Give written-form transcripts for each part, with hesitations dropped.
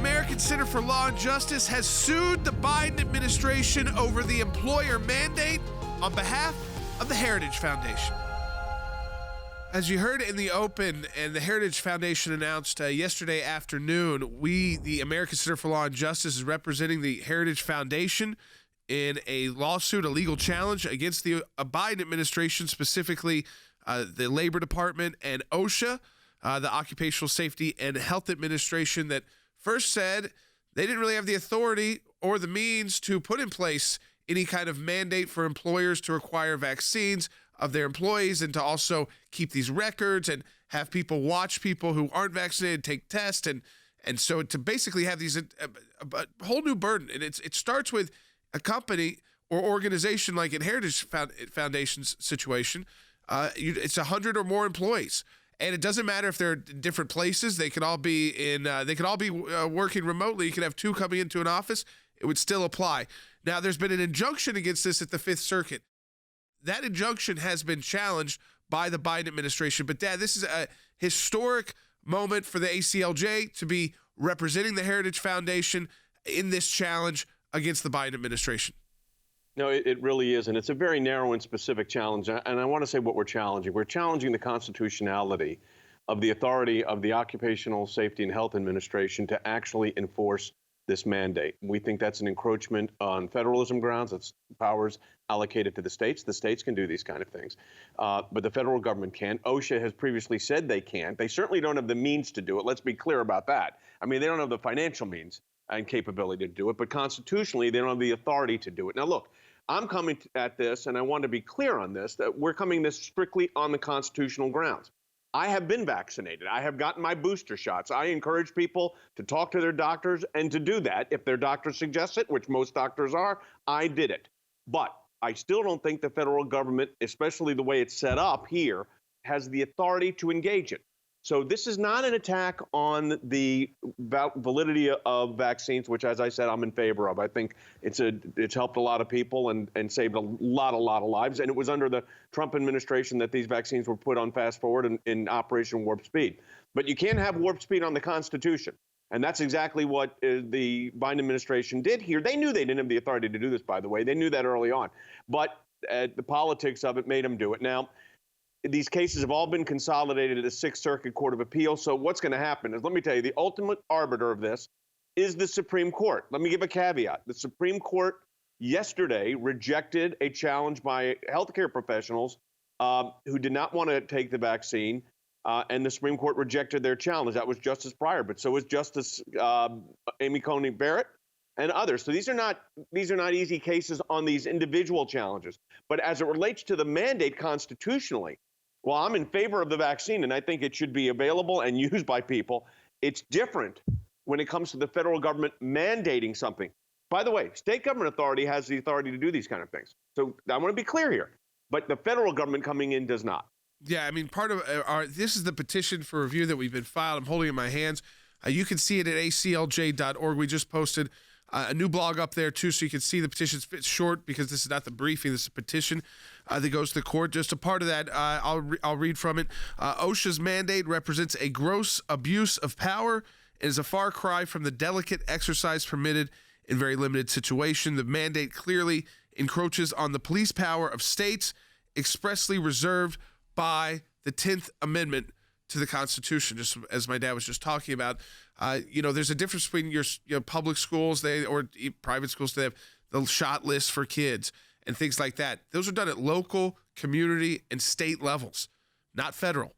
American Center for Law and Justice has sued the Biden administration over the employer mandate on behalf of the Heritage Foundation. As you heard in the open, and the Heritage Foundation announced yesterday afternoon, the American Center for Law and Justice, is representing the Heritage Foundation in a lawsuit, a legal challenge against the Biden administration, specifically the Labor Department and OSHA, the Occupational Safety and Health Administration, that first said they didn't really have the authority or the means to put in place any kind of mandate for employers to require vaccines of their employees and to also keep these records and have people watch people who aren't vaccinated take tests, and so to basically have these a whole new burden. And it starts with a company or organization like in Heritage Foundation's situation. It's 100 or more employees, and it doesn't matter if they're in different places. They could all be working remotely. You could have two coming into an office. It would still apply. Now, there's been an injunction against this at the Fifth Circuit. That injunction has been challenged by the Biden administration. But, Dad, this is a historic moment for the ACLJ to be representing the Heritage Foundation in this challenge against the Biden administration. No, it really is. And it's a very narrow and specific challenge. And I want to say what we're challenging. We're challenging the constitutionality of the authority of the Occupational Safety and Health Administration to actually enforce this mandate. We think that's an encroachment on federalism grounds. That's powers allocated to the states. The states can do these kind of things, but the federal government can't. OSHA has previously said they can't. They certainly don't have the means to do it. Let's be clear about that. I mean, they don't have the financial means and capability to do it, but constitutionally, they don't have the authority to do it. Now, look, I'm coming at this, and I want to be clear on this, that we're coming this strictly on the constitutional grounds. I have been vaccinated. I have gotten my booster shots. I encourage people to talk to their doctors and to do that. If their doctor suggests it, which most doctors are, I did it. But I still don't think the federal government, especially the way it's set up here, has the authority to engage it. So this is not an attack on the validity of vaccines, which, as I said, I'm in favor of. I think it's helped a lot of people and saved a lot of lives. And it was under the Trump administration that these vaccines were put on fast forward in Operation Warp Speed. But you can't have warp speed on the Constitution. And that's exactly what the Biden administration did here. They knew they didn't have the authority to do this, by the way. They knew that early on. But the politics of it made them do it. Now, these cases have all been consolidated at the Sixth Circuit Court of Appeals. So what's going to happen is, let me tell you, the ultimate arbiter of this is the Supreme Court. Let me give a caveat. The Supreme Court yesterday rejected a challenge by healthcare professionals who did not want to take the vaccine, and the Supreme Court rejected their challenge. That was Justice Breyer, but so was Justice Amy Coney Barrett and others. So these are not easy cases on these individual challenges. But as it relates to the mandate constitutionally, well, I'm in favor of the vaccine, and I think it should be available and used by people. It's different when it comes to the federal government mandating something. By the way, state government authority has the authority to do these kind of things. So I want to be clear here. But the federal government coming in does not. Yeah, I mean, part of this is the petition for review that we've been filed. I'm holding it in my hands. You can see it at aclj.org. We just posted a new blog up there, too, so you can see the petition. It's short because this is not the briefing. This is a petition that goes to the court. Just a part of that, I'll read from it. OSHA's mandate represents a gross abuse of power and is a far cry from the delicate exercise permitted in very limited situation. The mandate clearly encroaches on the police power of states expressly reserved by the 10th Amendment to the Constitution, just as my dad was just talking about. There's a difference between your public schools or private schools. They have the shot list for kids and things like that. Those are done at local, community, and state levels, not federal.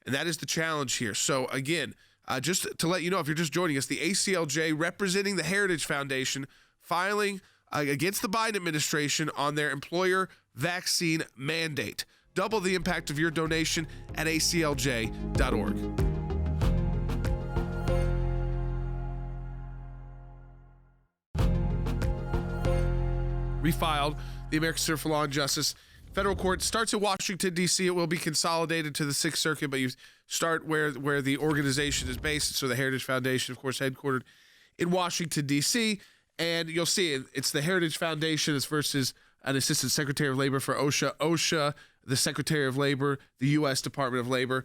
And that is the challenge here. So again, just to let you know, if you're just joining us, the ACLJ representing the Heritage Foundation filing against the Biden administration on their employer vaccine mandate. Double the impact of your donation at aclj.org. Refiled, the American Center for Law and Justice. Federal court starts in Washington, D.C. It will be consolidated to the Sixth Circuit, but you start where the organization is based. So the Heritage Foundation, of course, headquartered in Washington, D.C., and you'll see it's the Heritage Foundation versus an Assistant Secretary of Labor for OSHA. OSHA, the Secretary of Labor, the U.S. Department of Labor.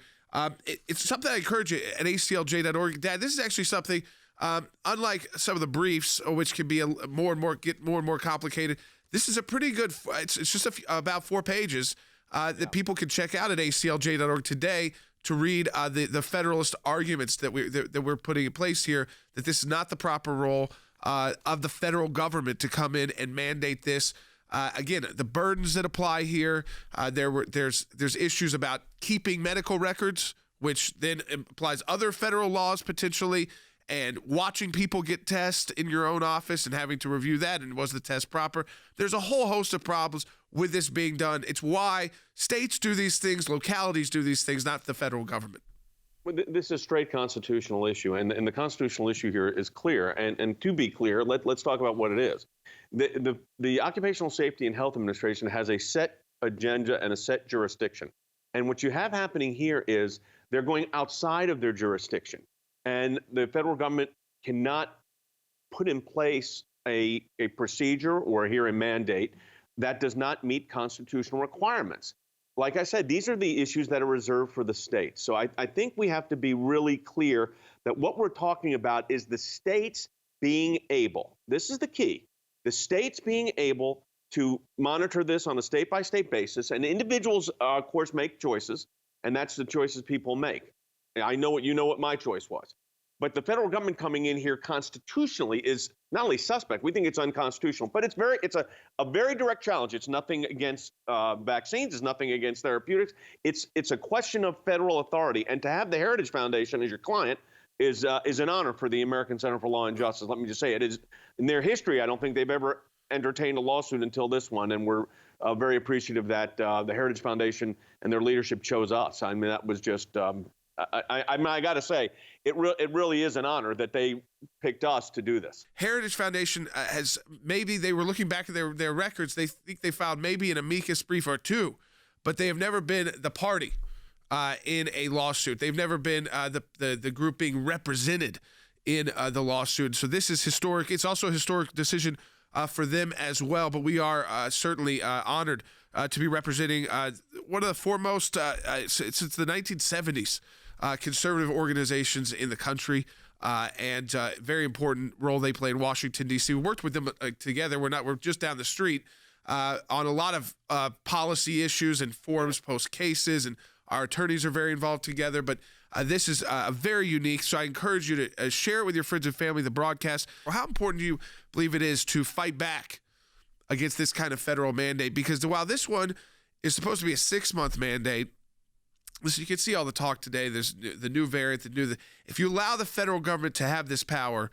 It's something I encourage you at aclj.org. Dad, this is actually something Unlike some of the briefs, which can be get more and more complicated, this is a pretty good. It's just about 4 pages that people can check out at aclj.org today to read the Federalist arguments that we're putting in place here. That this is not the proper role of the federal government to come in and mandate this. Again, the burdens that apply here. There's issues about keeping medical records, which then applies other federal laws potentially, and watching people get tests in your own office and having to review that, and was the test proper? There's a whole host of problems with this being done. It's why states do these things, localities do these things, not the federal government. Well, this is a straight constitutional issue, and the constitutional issue here is clear. And to be clear, let's talk about what it is. The Occupational Safety and Health Administration has a set agenda and a set jurisdiction. And what you have happening here is they're going outside of their jurisdiction. And the federal government cannot put in place a procedure or here a mandate that does not meet constitutional requirements. Like I said, these are the issues that are reserved for the states. So I think we have to be really clear that what we're talking about is the states being able, this is the key, the states being able to monitor this on a state-by-state basis. And individuals, of course, make choices, and that's the choices people make. I know what my choice was. But the federal government coming in here constitutionally is not only suspect, we think it's unconstitutional, but it's a very direct challenge. It's nothing against vaccines, it's nothing against therapeutics. It's a question of federal authority. And to have the Heritage Foundation as your client is an honor for the American Center for Law and Justice. Let me just say it is in their history. I don't think they've ever entertained a lawsuit until this one, and we're very appreciative that the Heritage Foundation and their leadership chose us. I mean, that was just I got to say, it really is an honor that they picked us to do this. Heritage Foundation has, maybe they were looking back at their records, they think they filed maybe an amicus brief or 2, but they have never been the party in a lawsuit. They've never been the group being represented in the lawsuit. So this is historic. It's also a historic decision for them as well, but we are certainly honored to be representing one of the foremost, since the 1970s, conservative organizations in the country, and very important role they play in Washington, D.C. We worked with them together. We're just down the street on a lot of policy issues and forums, post cases, and our attorneys are very involved together. But this is very unique, so I encourage you to share it with your friends and family, the broadcast. Or how important do you believe it is to fight back against this kind of federal mandate? Because while this one is supposed to be a 6-month mandate, listen, you can see all the talk today. There's the new variant, if you allow the federal government to have this power,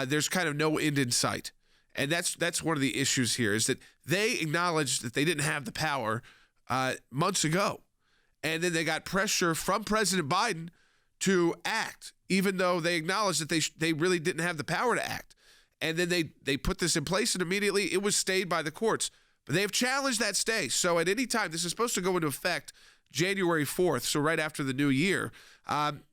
there's kind of no end in sight. And that's one of the issues here, is that they acknowledged that they didn't have the power months ago. And then they got pressure from President Biden to act, even though they acknowledged that they really didn't have the power to act. And then they put this in place, and immediately it was stayed by the courts. But they have challenged that stay. So at any time, this is supposed to go into effect January 4th, so right after the new year.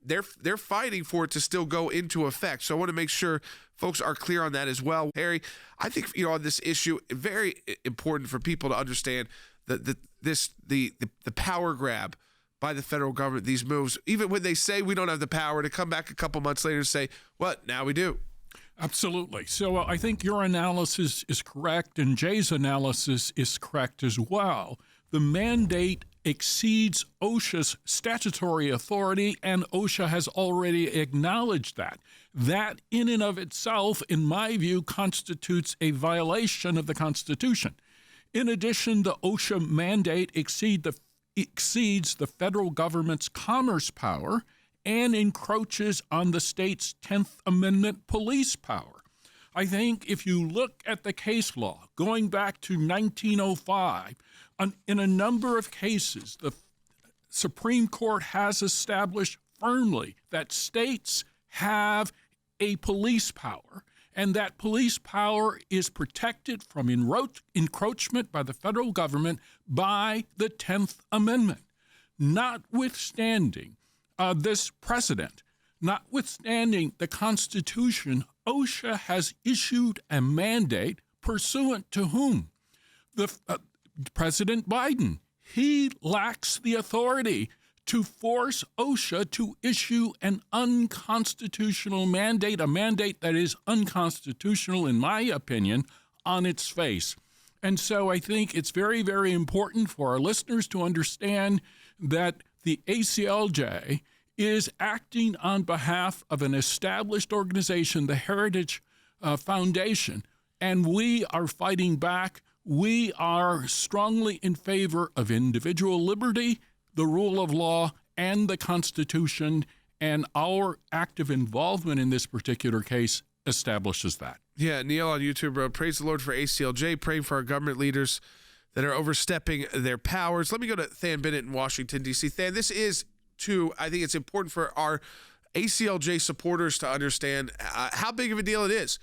They're fighting for it to still go into effect. So I want to make sure folks are clear on that as well. Harry, I think on this issue, very important for people to understand the power grab by the federal government, these moves, even when they say we don't have the power, to come back a couple months later and say, what, now we do. Absolutely. So I think your analysis is correct, and Jay's analysis is correct as well. The mandate exceeds OSHA's statutory authority, and OSHA has already acknowledged that. That in and of itself, in my view, constitutes a violation of the Constitution. In addition, the OSHA mandate exceeds the federal government's commerce power and encroaches on the state's 10th Amendment police power. I think if you look at the case law going back to 1905, in a number of cases, the Supreme Court has established firmly that states have a police power, and that police power is protected from encroachment by the federal government by the 10th Amendment. Notwithstanding this precedent, notwithstanding the Constitution, OSHA has issued a mandate pursuant to whom? President Biden. He lacks the authority to force OSHA to issue an unconstitutional mandate, a mandate that is unconstitutional, in my opinion, on its face. And so I think it's very, very important for our listeners to understand that the ACLJ is acting on behalf of an established organization, the Heritage Foundation, and we are fighting back. We are strongly in favor of individual liberty, the rule of law, and the Constitution, and our active involvement in this particular case establishes that. Yeah, Neil on YouTube wrote, praise the Lord for ACLJ, praying for our government leaders that are overstepping their powers. Let me go to Than Bennett in Washington, D.C. Than, this is, too, I think it's important for our ACLJ supporters to understand how big of a deal it is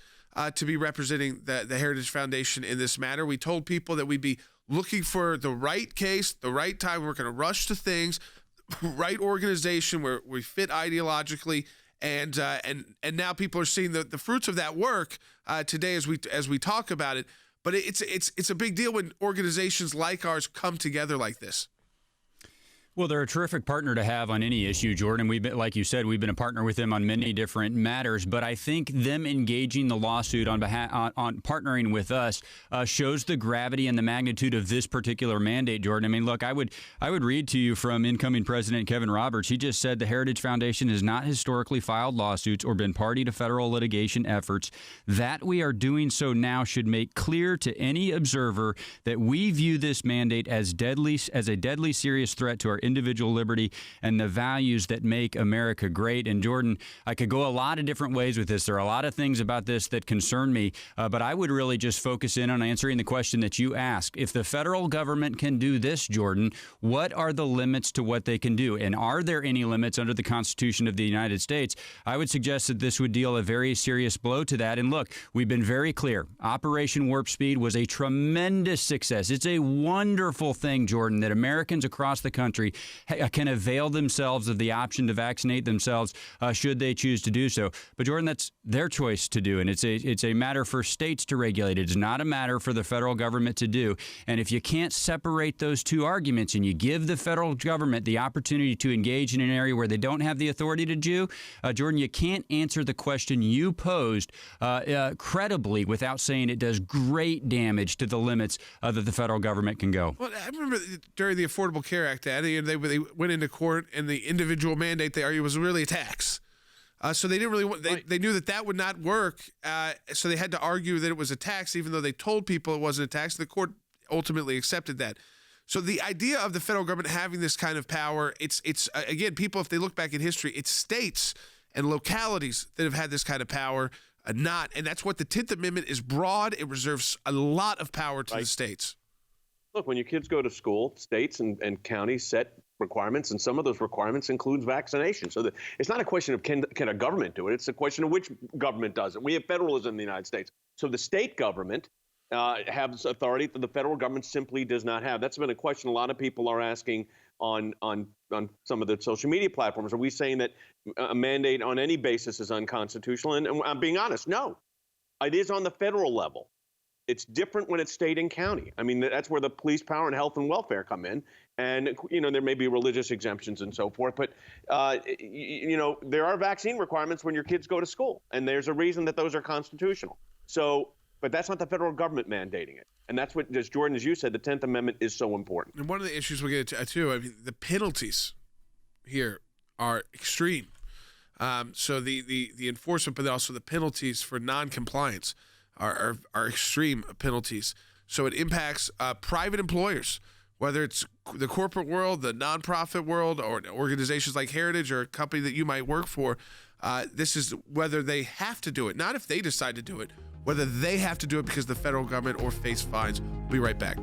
to be representing the Heritage Foundation in this matter. We told people that we'd be looking for the right case, the right time. We're going to rush to things, right organization where we fit ideologically, and now people are seeing the fruits of that work today as we talk about it. But it's a big deal when organizations like ours come together like this. Well, they're a terrific partner to have on any issue, Jordan. We've been, like you said, we've been a partner with them on many different matters. But I think them engaging the lawsuit on partnering with us shows the gravity and the magnitude of this particular mandate, Jordan. I mean, look, I would read to you from incoming President Kevin Roberts. He just said the Heritage Foundation has not historically filed lawsuits or been party to federal litigation efforts. That we are doing so now should make clear to any observer that we view this mandate as a deadly serious threat to our individual liberty and the values that make America great. And Jordan, I could go a lot of different ways with this. There are a lot of things about this that concern me, but I would really just focus in on answering the question that you asked. If the federal government can do this, Jordan, what are the limits to what they can do? And are there any limits under the Constitution of the United States? I would suggest that this would deal a very serious blow to that. And look, we've been very clear. Operation Warp Speed was a tremendous success. It's a wonderful thing, Jordan, that Americans across the country can avail themselves of the option to vaccinate themselves should they choose to do so. But Jordan, that's their choice to do, and it's a matter for states to regulate. It's not a matter for the federal government to do. And if you can't separate those two arguments and you give the federal government the opportunity to engage in an area where they don't have the authority to do, Jordan, you can't answer the question you posed credibly without saying it does great damage to the limits that the federal government can go. Well, I remember during the Affordable Care Act, they went into court, and the individual mandate they argued was really a tax. So they didn't really they knew that would not work. So they had to argue that it was a tax, even though they told people it wasn't a tax. The court ultimately accepted that. So the idea of the federal government having this kind of power, it's again, people, if they look back in history, it's states and localities that have had this kind of power, and that's what the 10th Amendment is broad. It reserves a lot of power to the states. Look, when your kids go to school, states and counties set requirements, and some of those requirements includes vaccination. So it's not a question of can a government do it. It's a question of which government does it. We have federalism in the United States. So the state government has authority that the federal government simply does not have. That's been a question a lot of people are asking on some of the social media platforms. Are we saying that a mandate on any basis is unconstitutional? And I'm being honest, no. It is on the federal level. It's different when it's state and county. I mean, that's where the police power and health and welfare come in. And, there may be religious exemptions and so forth. But, there are vaccine requirements when your kids go to school. And there's a reason that those are constitutional. So, but that's not the federal government mandating it. And that's what, just Jordan, as you said, the 10th Amendment is so important. And one of the issues we'll get into, too, I mean, the penalties here are extreme. So the enforcement, but also the penalties for noncompliance are extreme penalties. So it impacts private employers, whether it's the corporate world, the nonprofit world, or organizations like Heritage or a company that you might work for. This is whether they have to do it, not if they decide to do it, whether they have to do it because of the federal government or face fines. We'll be right back.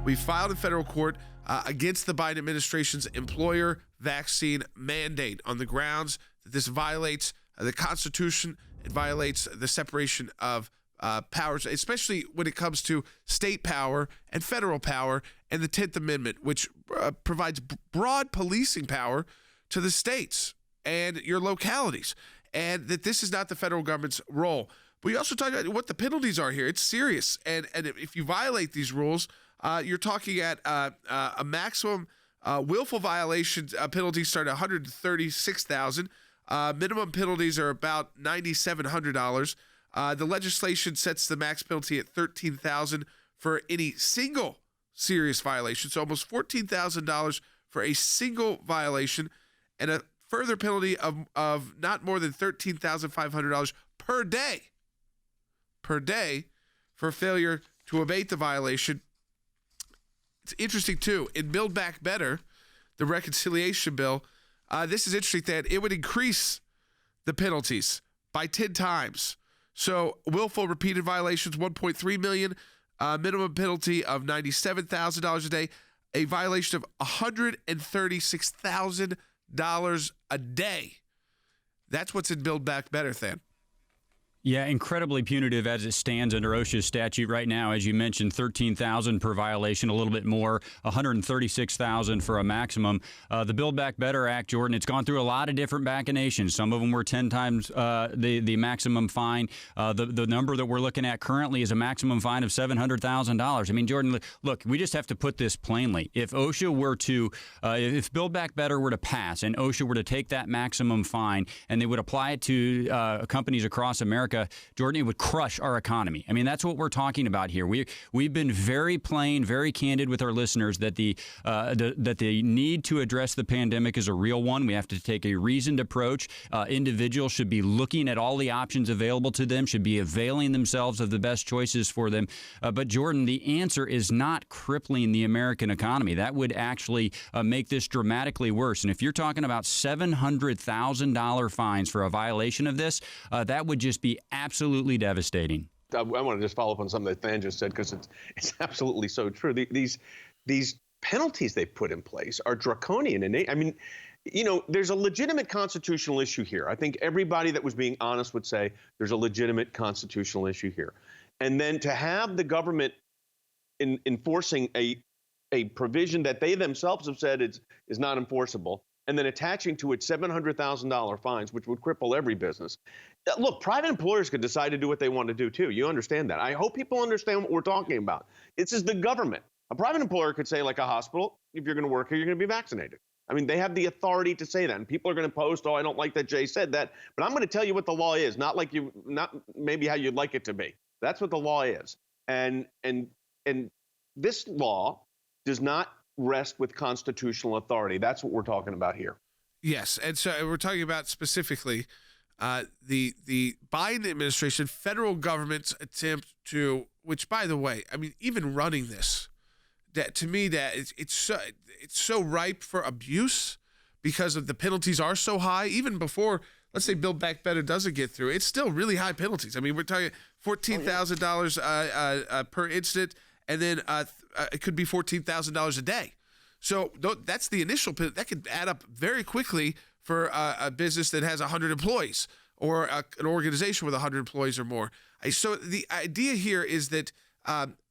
We filed in federal court against the Biden administration's employer vaccine mandate on the grounds that this violates the Constitution. It violates the separation of powers, especially when it comes to state power and federal power, and the 10th Amendment, which provides broad policing power to the states and your localities, and that this is not the federal government's role. But we also talk about what the penalties are here. It's serious. And if you violate these rules, you're talking at a maximum willful violations penalties start at $136,000. Minimum penalties are about $9,700. The legislation sets the max penalty at $13,000 for any single serious violation. So almost $14,000 for a single violation, and a further penalty of not more than $13,500 per day for failure to abate the violation. It's interesting, too. In Build Back Better, the reconciliation bill, this is interesting that it would increase the penalties by 10 times. So willful repeated violations, $1.3 million, minimum penalty of $97,000 a day, a violation of $136,000 a day. That's what's in Build Back Better, Than. Yeah, incredibly punitive as it stands under OSHA's statute right now. As you mentioned, $13,000 per violation, a little bit more, $136,000 for a maximum. The Build Back Better Act, Jordan, it's gone through a lot of different machinations. Some of them were 10 times the maximum fine. The number that we're looking at currently is a maximum fine of $700,000. I mean, Jordan, look, we just have to put this plainly. If OSHA were to, if Build Back Better were to pass and OSHA were to take that maximum fine and they would apply it to companies across America, Jordan, it would crush our economy. I mean, that's what we're talking about here. We've been very plain, very candid with our listeners that the need to address the pandemic is a real one. We have to take a reasoned approach. Individuals should be looking at all the options available to them, should be availing themselves of the best choices for them. But Jordan, the answer is not crippling the American economy. That would actually make this dramatically worse. And if you're talking about $700,000 fines for a violation of this, that would just be absolutely devastating. I want to just follow up on something that Than just said, because it's absolutely so true. These penalties they put in place are draconian. And I mean, you know, there's a legitimate constitutional issue here. I think everybody that was being honest would say there's a legitimate constitutional issue here. And then to have the government enforcing a provision that they themselves have said is not enforceable, and then attaching to it $700,000 fines, which would cripple every business. Look, private employers could decide to do what they want to do, too. You understand that. I hope people understand what we're talking about. This is the government. A private employer could say, like a hospital, if you're going to work here, you're going to be vaccinated. I mean, they have the authority to say that. And people are going to post, oh, I don't like that Jay said that. But I'm going to tell you what the law is, not maybe how you'd like it to be. That's what the law is. And this law does not rest with constitutional authority. That's what we're talking about here. Yes, and so we're talking about specifically the Biden administration, federal government's attempt to, which, by the way, I mean, even running this, that to me, that it's so ripe for abuse because of the penalties are so high. Even before, let's say, Build Back Better doesn't get through, it's still really high penalties. I mean, we're talking $14,000 per incident, and then it could be $14,000 a day. So that's the initial penalty. That could add up very quickly for a business that has 100 employees or an organization with 100 employees or more. So the idea here is that,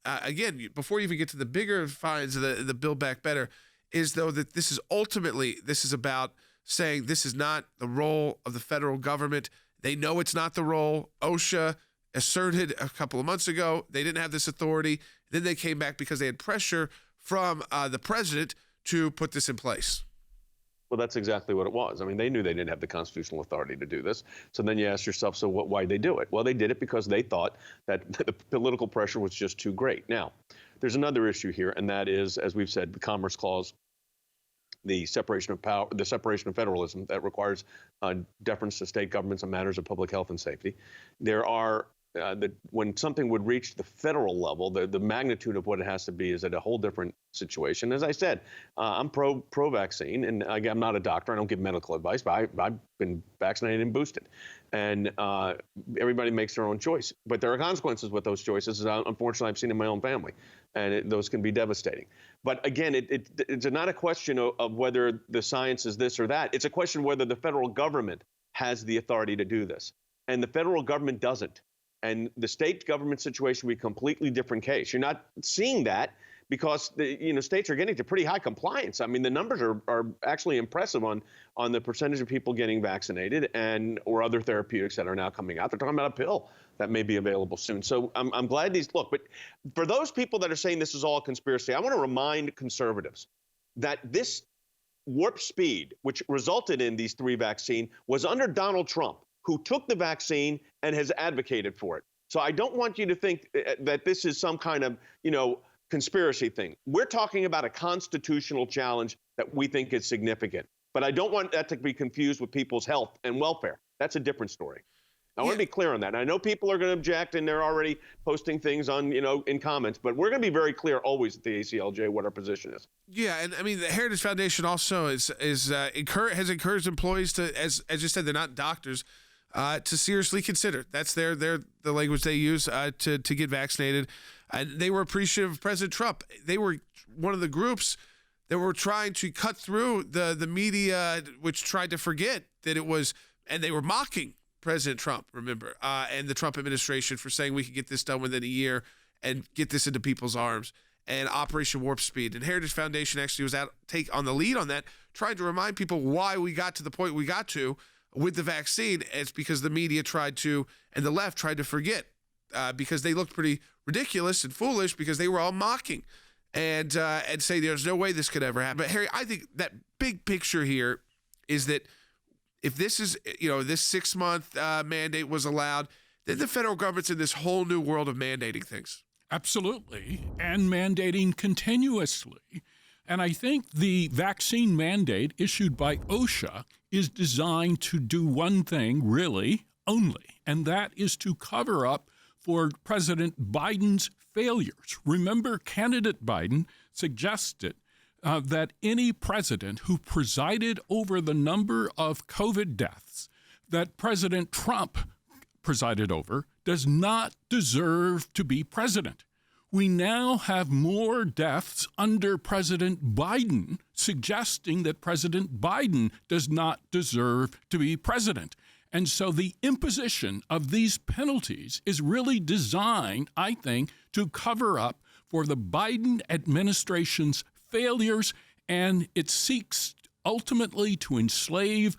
again, before you even get to the bigger fines of the Build Back Better, is though that this is about saying this is not the role of the federal government. They know it's not the role. OSHA asserted a couple of months ago they didn't have this authority. Then they came back because they had pressure from the president to put this in place. Well, that's exactly what it was. I mean, they knew they didn't have the constitutional authority to do this. So then you ask yourself, so why'd they do it? Well, they did it because they thought that the political pressure was just too great. Now, there's another issue here, and that is, as we've said, the Commerce Clause, the separation of power, the separation of federalism that requires deference to state governments on matters of public health and safety. There are when something would reach the federal level, the magnitude of what it has to be is at a whole different situation. As I said, I'm pro-vaccine, and again, I'm not a doctor. I don't give medical advice, but I've been vaccinated and boosted. And everybody makes their own choice. But there are consequences with those choices, unfortunately, I've seen in my own family, and those can be devastating. But again, it's not a question of whether the science is this or that. It's a question whether the federal government has the authority to do this. And the federal government doesn't. And the state government situation would be a completely different case. You're not seeing that because the states are getting to pretty high compliance. I mean, the numbers are actually impressive on the percentage of people getting vaccinated or other therapeutics that are now coming out. They're talking about a pill that may be available soon. So I'm glad but for those people that are saying this is all a conspiracy, I want to remind conservatives that this warp speed, which resulted in these 3 vaccines, was under Donald Trump, who took the vaccine and has advocated for it. So I don't want you to think that this is some kind of, conspiracy thing. We're talking about a constitutional challenge that we think is significant. But I don't want that to be confused with people's health and welfare. That's a different story. I want to be clear on that. And I know people are going to object, and they're already posting things on, in comments, but we're going to be very clear always at the ACLJ what our position is. Yeah, and I mean, the Heritage Foundation also has encouraged employees to, as you said, they're not doctors, to seriously consider. That's the language they use to get vaccinated. And they were appreciative of President Trump. They were one of the groups that were trying to cut through the media, which tried to forget that it was, and they were mocking President Trump, remember, and the Trump administration for saying we could get this done within a year and get this into people's arms, and Operation Warp Speed. And Heritage Foundation actually was take on the lead on that, trying to remind people why we got to the point we got to with the vaccine. It's because the media tried to, and the left tried to forget, because they looked pretty ridiculous and foolish because they were all mocking and say there's no way this could ever happen. But Harry, I think that big picture here is that if this is, this 6-month mandate was allowed, then the federal government's in this whole new world of mandating things. Absolutely, and mandating continuously. And I think the vaccine mandate issued by OSHA is designed to do one thing, really, only, and that is to cover up for President Biden's failures. Remember, candidate Biden suggested that any president who presided over the number of COVID deaths that President Trump presided over does not deserve to be president. We now have more deaths under President Biden, suggesting that President Biden does not deserve to be president. And so the imposition of these penalties is really designed, I think, to cover up for the Biden administration's failures, and it seeks ultimately to enslave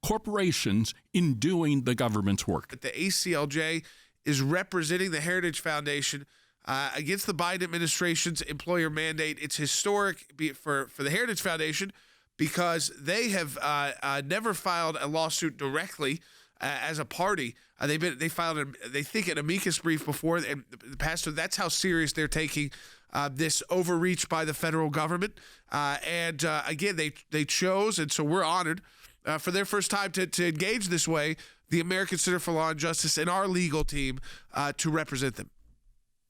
corporations in doing the government's work. The ACLJ is representing the Heritage Foundation against the Biden administration's employer mandate. It's historic for the Heritage Foundation because they have never filed a lawsuit directly as a party. They filed an amicus brief before in the past. So that's how serious they're taking this overreach by the federal government. Again, they chose, and so we're honored for their first time to engage this way, the American Center for Law and Justice and our legal team to represent them.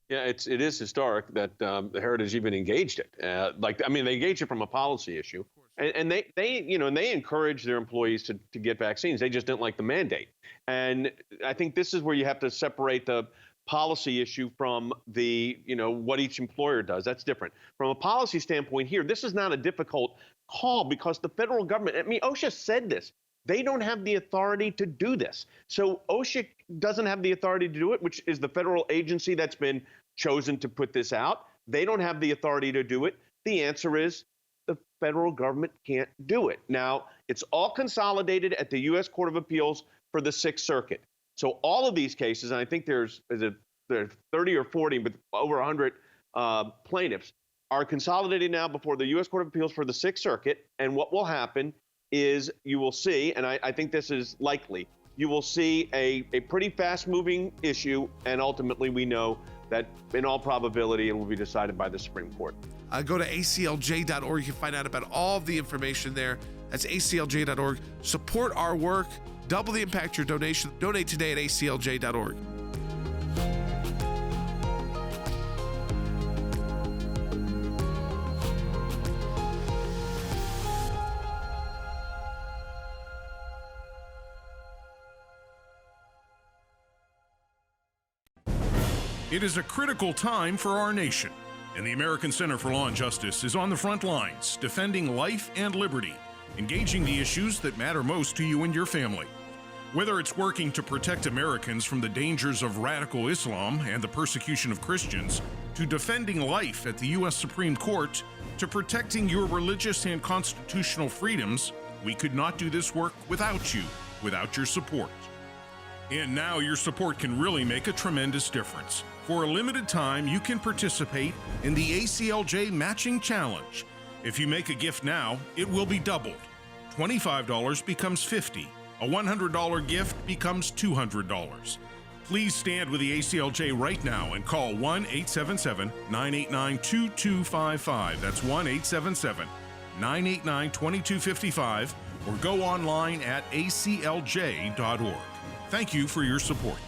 Yeah, it is historic that the Heritage even engaged it. They engaged it from a policy issue, and they encourage their employees to get vaccines. They just didn't like the mandate, and I think this is where you have to separate the policy issue from the what each employer does. That's different. From a policy standpoint here, this is not a difficult call because the federal government, OSHA said this. They don't have the authority to do this. So OSHA doesn't have the authority to do it, which is the federal agency that's been chosen to put this out. They don't have the authority to do it. The answer is the federal government can't do it. Now, it's all consolidated at the U.S. Court of Appeals for the Sixth Circuit. So all of these cases, and I think there's 30 or 40, but over 100 plaintiffs, are consolidated now before the U.S. Court of Appeals for the Sixth Circuit. And what will happen is you will see, and I think this is likely, you will see a pretty fast-moving issue, and ultimately we know that in all probability it will be decided by the Supreme Court. Go to aclj.org. You can find out about all of the information there. That's aclj.org. Support our work. Double the impact your donation. Donate today at aclj.org. It is a critical time for our nation, and the American Center for Law and Justice is on the front lines, defending life and liberty, engaging the issues that matter most to you and your family. Whether it's working to protect Americans from the dangers of radical Islam and the persecution of Christians, to to defending life at the U.S. Supreme Court, to protecting your religious and constitutional freedoms, we could not do this work without you, without your support. And now your support can really make a tremendous difference. For a limited time, you can participate in the ACLJ Matching Challenge. If you make a gift now, it will be doubled. $25 becomes $50. A $100 gift becomes $200. Please stand with the ACLJ right now and call 1-877-989-2255. That's 1-877-989-2255, or go online at aclj.org. Thank you for your support.